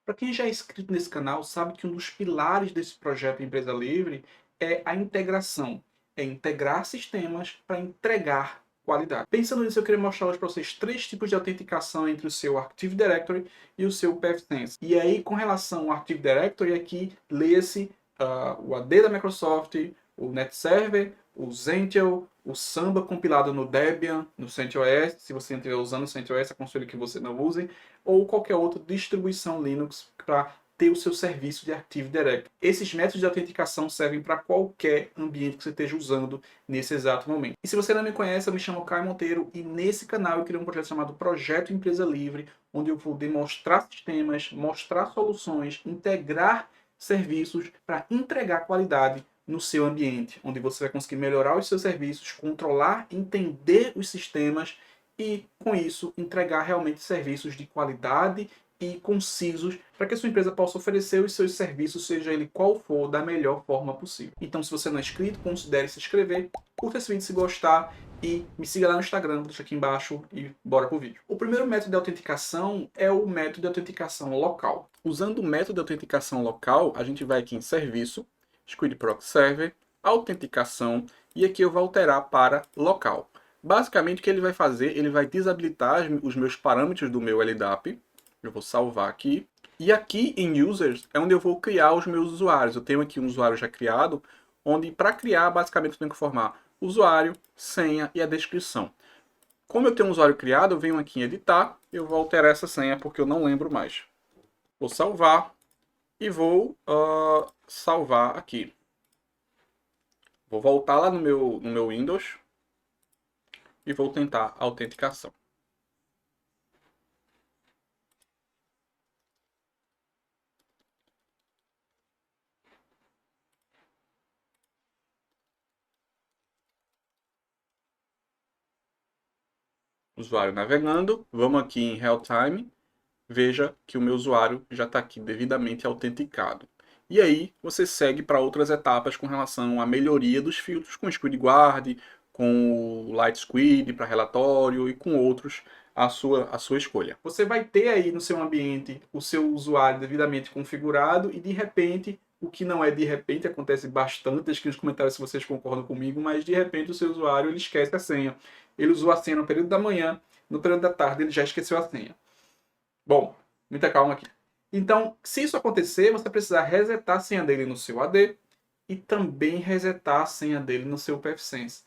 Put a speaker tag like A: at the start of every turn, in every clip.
A: Para quem já é inscrito nesse canal, sabe que um dos pilares desse projeto Empresa Livre é a integração. É integrar sistemas para entregar qualidade. Pensando nisso, eu queria mostrar hoje para vocês três tipos de autenticação entre o seu Active Directory e o seu PFSense. E aí, com relação ao Active Directory, aqui leia-se o AD da Microsoft, o NetServer, o Zentel, o Samba compilado no Debian, no CentOS, se você estiver usando o CentOS, aconselho que você não use, ou qualquer outra distribuição Linux para ter o seu serviço de Active Directory. Esses métodos de autenticação servem para qualquer ambiente que você esteja usando nesse exato momento. E se você não me conhece, eu me chamo Caio Monteiro e nesse canal eu criei um projeto chamado Projeto Empresa Livre, onde eu vou demonstrar sistemas, mostrar soluções, integrar serviços para entregar qualidade no seu ambiente, onde você vai conseguir melhorar os seus serviços, controlar, entender os sistemas e, com isso, entregar realmente serviços de qualidade e concisos para que a sua empresa possa oferecer os seus serviços, seja ele qual for, da melhor forma possível. Então, se você não é inscrito, considere se inscrever, curta esse vídeo se gostar e me siga lá no Instagram, deixa aqui embaixo e bora pro vídeo. O primeiro método de autenticação é o método de autenticação local. Usando o método de autenticação local, a gente vai aqui em Serviço, Squid Proxy Server, Autenticação, e aqui eu vou alterar para Local. Basicamente o que ele vai fazer, ele vai desabilitar os meus parâmetros do meu LDAP, eu vou salvar aqui, e aqui em Users é onde eu vou criar os meus usuários. Eu tenho aqui um usuário já criado, onde para criar basicamente eu tenho que formar usuário, senha e a descrição. Como eu tenho um usuário criado, eu venho aqui em editar, eu vou alterar essa senha porque eu não lembro mais. Vou salvar e vou salvar aqui. Vou voltar lá no meu Windows e vou tentar a autenticação. Usuário navegando, vamos aqui em Real Time, veja que o meu usuário já está aqui devidamente autenticado. E aí você segue para outras etapas com relação à melhoria dos filtros com o Squid Guard, com o Light Squid para relatório e com outros à sua escolha. Você vai ter aí no seu ambiente o seu usuário devidamente configurado e de repente, o que não é de repente, acontece bastante, deixe aqui nos comentários se vocês concordam comigo, mas de repente o seu usuário ele esquece a senha. Ele usou a senha no período da manhã, no período da tarde ele já esqueceu a senha. Bom, muita calma aqui. Então, se isso acontecer, você precisa resetar a senha dele no seu AD e também resetar a senha dele no seu PFSense.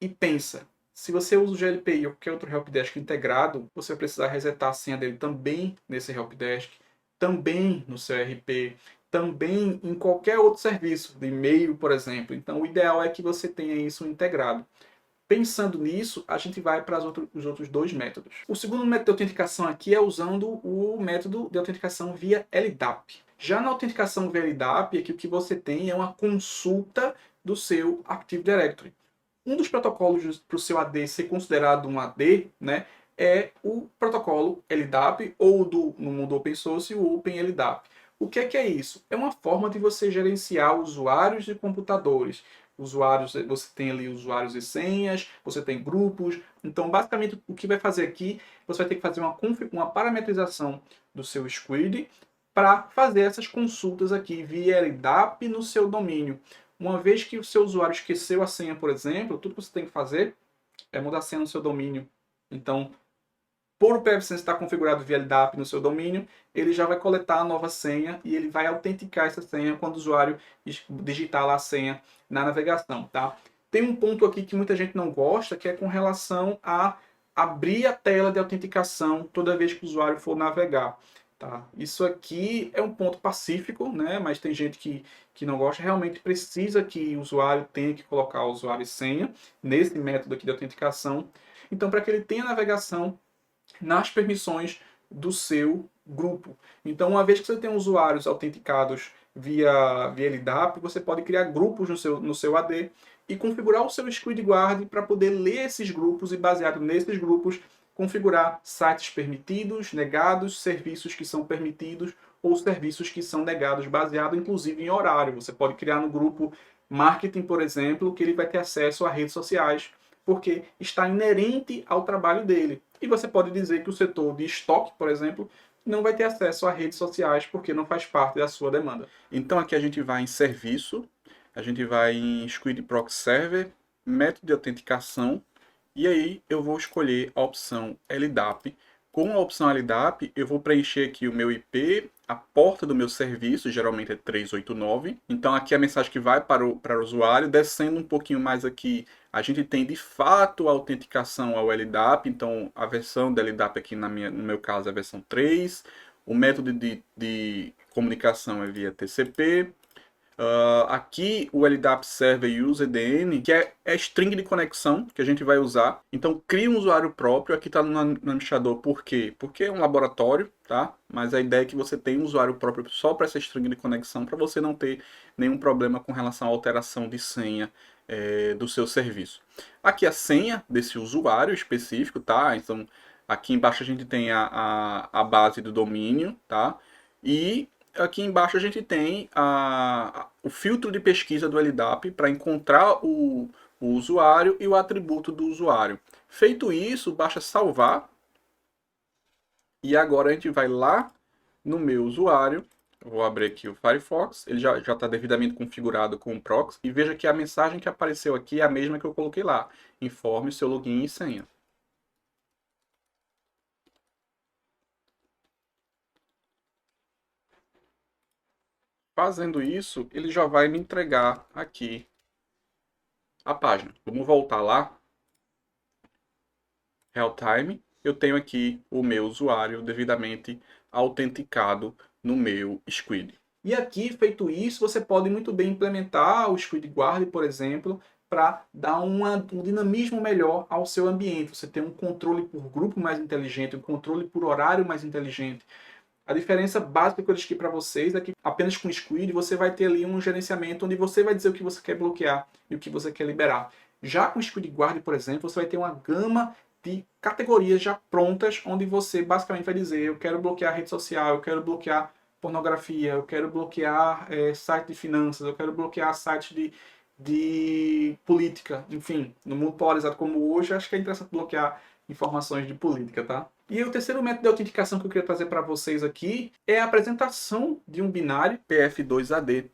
A: E pensa, se você usa o GLPI ou qualquer outro helpdesk integrado, você vai precisar resetar a senha dele também nesse helpdesk, também no seu RP, também em qualquer outro serviço, de e-mail, por exemplo. Então, o ideal é que você tenha isso integrado. Pensando nisso, a gente vai para os outros dois métodos. O segundo método de autenticação aqui é usando o método de autenticação via LDAP. Já na autenticação via LDAP, aqui o que você tem é uma consulta do seu Active Directory. Um dos protocolos para o seu AD ser considerado um AD, né, é o protocolo LDAP, ou no mundo open source, o OpenLDAP. O que é isso? É uma forma de você gerenciar usuários de computadores. Usuários, você tem ali usuários e senhas, você tem grupos. Então, basicamente, o que vai fazer aqui, você vai ter que fazer uma parametrização do seu Squid para fazer essas consultas aqui via LDAP no seu domínio. Uma vez que o seu usuário esqueceu a senha, por exemplo, tudo que você tem que fazer é mudar a senha no seu domínio. Então, por o PFSense estar configurado via LDAP no seu domínio, ele já vai coletar a nova senha e ele vai autenticar essa senha quando o usuário digitar lá a senha na navegação, tá? Tem um ponto aqui que muita gente não gosta, que é com relação a abrir a tela de autenticação toda vez que o usuário for navegar. Tá? Isso aqui é um ponto pacífico, né? Mas tem gente que não gosta. Realmente precisa que o usuário tenha que colocar o usuário e senha nesse método aqui de autenticação. Então, para que ele tenha navegação nas permissões do seu grupo. Então, uma vez que você tem usuários autenticados via LDAP, você pode criar grupos no seu AD e configurar o seu Squid Guard para poder ler esses grupos e, baseado nesses grupos, configurar sites permitidos, negados, serviços que são permitidos ou serviços que são negados, baseado inclusive em horário. Você pode criar no grupo marketing, por exemplo, que ele vai ter acesso a redes sociais, porque está inerente ao trabalho dele. E você pode dizer que o setor de estoque, por exemplo, não vai ter acesso a redes sociais porque não faz parte da sua demanda. Então aqui a gente vai em serviço, a gente vai em Squid Proxy Server, método de autenticação, e aí eu vou escolher a opção LDAP. Com a opção LDAP, eu vou preencher aqui o meu IP, a porta do meu serviço, geralmente é 389. Então aqui a mensagem que vai para o usuário, descendo um pouquinho mais aqui, a gente tem de fato a autenticação ao LDAP, então a versão da LDAP aqui no meu caso é a versão 3. O método de comunicação é via TCP. Aqui o LDAP Server User DN, que é a string de conexão que a gente vai usar. Então cria um usuário próprio, aqui está no administrador, por quê? Porque é um laboratório, tá? Mas a ideia é que você tenha um usuário próprio só para essa string de conexão, para você não ter nenhum problema com relação à alteração de senha do seu serviço. Aqui a senha desse usuário específico, tá? Então aqui embaixo a gente tem a base do domínio, tá? E aqui embaixo a gente tem o filtro de pesquisa do LDAP para encontrar o usuário e o atributo do usuário. Feito isso, basta salvar. E agora a gente vai lá no meu usuário. Eu vou abrir aqui o Firefox. Ele já está devidamente configurado com o proxy. E veja que a mensagem que apareceu aqui é a mesma que eu coloquei lá. Informe seu login e senha. Fazendo isso, ele já vai me entregar aqui a página. Vamos voltar lá. Real Time. Eu tenho aqui o meu usuário devidamente autenticado no meu Squid. E aqui, feito isso, você pode muito bem implementar o Squid Guard, por exemplo, para dar um dinamismo melhor ao seu ambiente. Você tem um controle por grupo mais inteligente, um controle por horário mais inteligente. A diferença básica que eu deixei para vocês é que apenas com o Squid você vai ter ali um gerenciamento onde você vai dizer o que você quer bloquear e o que você quer liberar. Já com o Squid Guard, por exemplo, você vai ter uma gama de categorias já prontas, onde você basicamente vai dizer: eu quero bloquear rede social, eu quero bloquear pornografia, eu quero bloquear site de finanças, eu quero bloquear sites de política. Enfim, no mundo polarizado como hoje, acho que é interessante bloquear informações de política, tá? E o terceiro método de autenticação que eu queria trazer para vocês aqui é a apresentação de um binário PF2AD.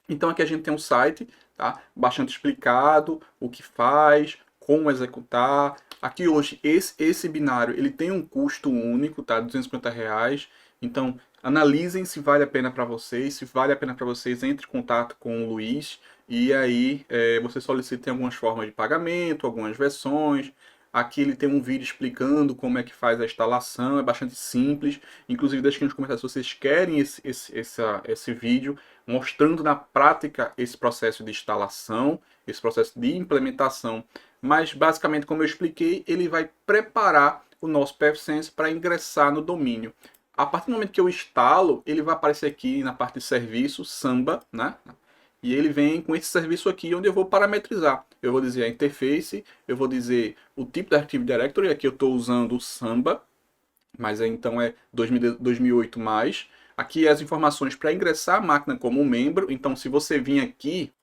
A: Então aqui a gente tem um site, tá? Bastante explicado, o que faz, como executar. Aqui hoje esse binário ele tem um custo único, tá? R$ 250. Então analisem se vale a pena para vocês. Se vale a pena para vocês, entre em contato com o Luiz e aí você solicita algumas formas de pagamento, algumas versões. Aqui ele tem um vídeo explicando como é que faz a instalação, é bastante simples. Inclusive, deixe aqui nos comentários se vocês querem esse vídeo mostrando na prática esse processo de instalação, esse processo de implementação. Mas, basicamente, como eu expliquei, ele vai preparar o nosso PFSense para ingressar no domínio. A partir do momento que eu instalo, ele vai aparecer aqui na parte de serviço, Samba, né? E ele vem com esse serviço aqui, onde eu vou parametrizar. Eu vou dizer a interface, eu vou dizer o tipo da Active Directory, aqui eu estou usando o Samba, mas então é 2008 mais. Aqui as informações para ingressar a máquina como membro. Então se você vir aqui,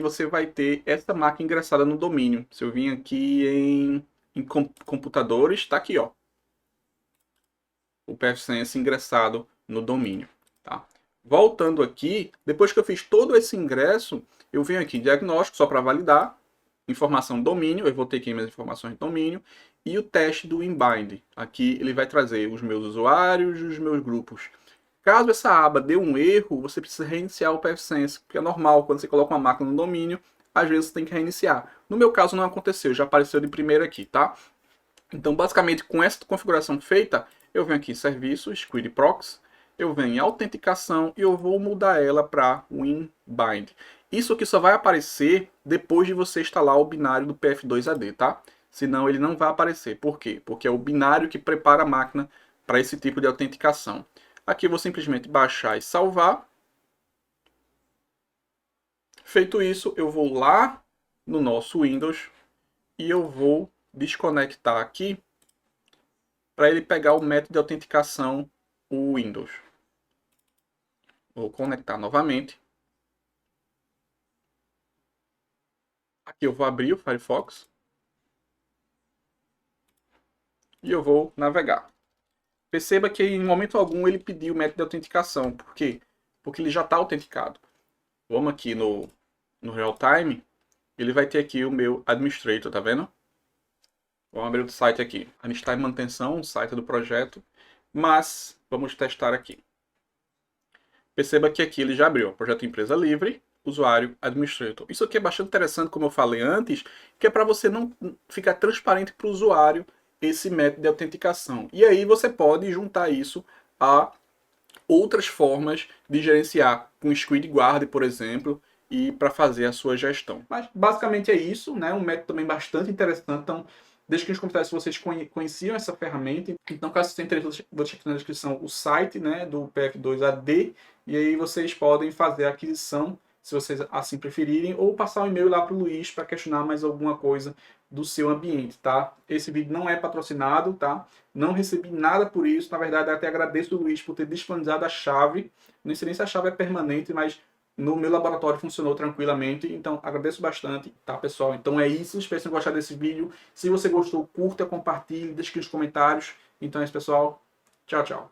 A: você vai ter essa máquina ingressada no domínio. Se eu vim aqui em computadores, está aqui, ó, o PFSense ingressado no domínio, tá? Voltando aqui, depois que eu fiz todo esse ingresso, eu venho aqui em diagnóstico, só para validar, informação domínio, eu vou ter aqui minhas informações de domínio, e o teste do inbind. Aqui ele vai trazer os meus usuários e os meus grupos. Caso essa aba dê um erro, você precisa reiniciar o PFSense, porque é normal, quando você coloca uma máquina no domínio, às vezes você tem que reiniciar. No meu caso não aconteceu, já apareceu de primeira aqui, tá? Então, basicamente, com essa configuração feita, eu venho aqui em serviço, Squid Proxy, eu venho em autenticação e eu vou mudar ela para WinBind. Isso aqui só vai aparecer depois de você instalar o binário do PF2AD, tá? Senão ele não vai aparecer. Por quê? Porque é o binário que prepara a máquina para esse tipo de autenticação. Aqui eu vou simplesmente baixar e salvar. Feito isso, eu vou lá no nosso Windows e eu vou desconectar aqui para ele pegar o método de autenticação, o Windows. Vou conectar novamente. Aqui eu vou abrir o Firefox. E eu vou navegar. Perceba que em momento algum ele pediu o método de autenticação. Por quê? Porque ele já está autenticado. Vamos aqui no Real Time, ele vai ter aqui o meu administrator, tá vendo? Vamos abrir o site aqui. A gente está em manutenção, o site do projeto, mas vamos testar aqui. Perceba que aqui ele já abriu, projeto empresa livre, usuário, administrator. Isso aqui é bastante interessante, como eu falei antes, que é para você não ficar transparente para o usuário esse método de autenticação. E aí você pode juntar isso a outras formas de gerenciar, com Squid Guard, por exemplo, e para fazer a sua gestão. Mas basicamente é isso, né? Um método também bastante interessante. Então, deixe aqui nos comentários se vocês conheciam essa ferramenta. Então, caso vocês tenham interesse, vou deixar aqui na descrição o site, né, do PF2AD, e aí vocês podem fazer a aquisição, se vocês assim preferirem, ou passar um e-mail lá para o Luiz para questionar mais alguma coisa do seu ambiente, tá? Esse vídeo não é patrocinado, tá? Não recebi nada por isso. Na verdade, até agradeço o Luiz por ter disponibilizado a chave. Não sei nem se a chave é permanente, mas no meu laboratório funcionou tranquilamente. Então, agradeço bastante, tá, pessoal? Então é isso. Espero que tenham gostado desse vídeo. Se você gostou, curta, compartilhe, deixe aqui nos comentários. Então é isso, pessoal. Tchau, tchau.